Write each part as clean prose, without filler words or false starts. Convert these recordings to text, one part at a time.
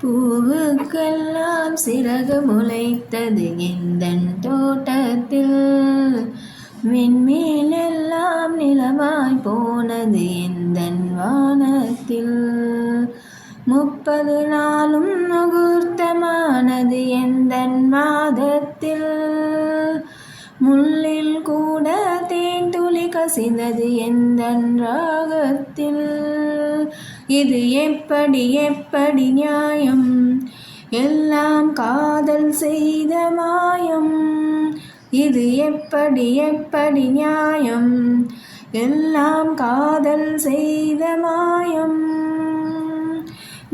பூவுக்கெல்லாம் சிறகு முளைத்தது எந்தன் தோட்டத்தில், விண்மீனெல்லாம் நிலவாய் போனது எந்தன் வானத்தில். 30 நாளும் முகூர்த்தமானது எந்தன் மாதத்தில், முள்ளில் கூட தேன் துளி கசிந்தது எந்தன் ராகத்தில். இது எப்படி எப்படி நியாயம், எல்லாம் காதல் செய்த மாயம். இது எப்படி எப்படி நியாயம், எல்லாம் காதல் செய்த மாயம்.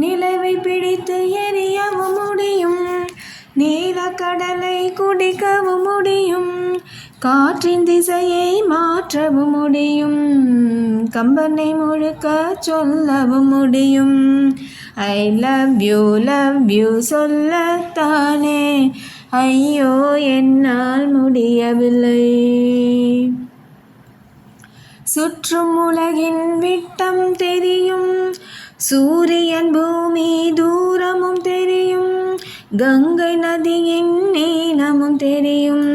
நிலவை பிடித்து எரியவும் முடியும், நீலக்கடலை குடிக்கவும் முடியும், காற்றின் திசையை மாற்றவும் முடியும், கம்பனை முழுக்க சொல்லவும் முடியும். ஐ லவ் யூ சொல்லத்தானே, ஐயோ என்னால் முடியவில்லை. சுற்றும் உலகின் விட்டம் தெரியும், சூரியன் பூமி தூரமும் தெரியும், கங்கை நதியின் நீளமும் தெரியும்,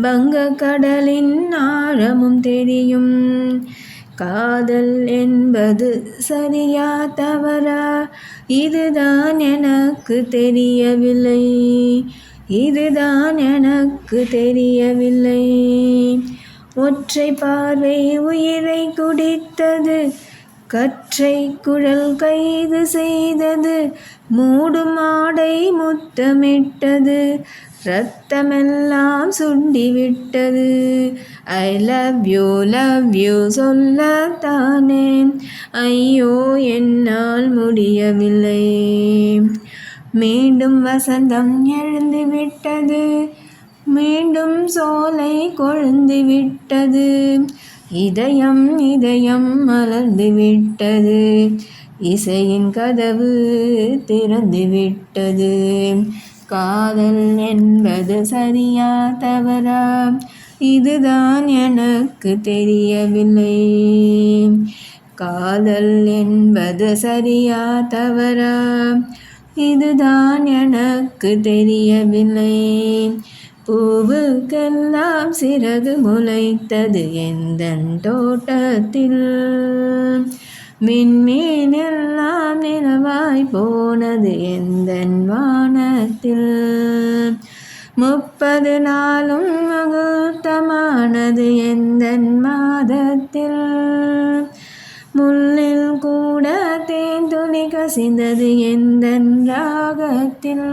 வங்கக்கடலின் ஆழமும் தெரியும். காதல் என்பது சரியா தவறா, இதுதான் எனக்கு தெரியவில்லை, இதுதான் எனக்கு தெரியவில்லை. ஒற்றை பார்வை உயிரை குடித்தது, கற்றை குழல் கைது செய்தது, மூடும் ஆடை முத்தமிட்டது, இரத்தமெல்லாம் சுண்டிவிட்டது. ஐ லவ் யூ சொல்லத்தானே, ஐயோ என்னால் முடியவில்லை. மீண்டும் வசந்தம் எழுந்து விட்டது, மீண்டும் சோலை கொழுந்து விட்டது, இதயம் இதயம் மலர்ந்து விட்டது, இசையின் கதவு திறந்து விட்டது. காதல் என்பது சரியா தவறா, இதுதான் எனக்கு தெரியவில்லை. காதல் என்பது சரியா தவறா, இதுதான் எனக்கு தெரியவில்லை. பூவுக்கெல்லாம் சிறகு முளைத்தது எந்தன் தோட்டத்தில், விண்மீனெல்லாம் நிலவாய் போனது எந்தன் வானத்தில். 30 நாளும் முகூர்த்தமானது எந்தன் மாதத்தில், முள்ளில் கூட தேன் துளி கசிந்தது எந்தன் ராகத்தில்.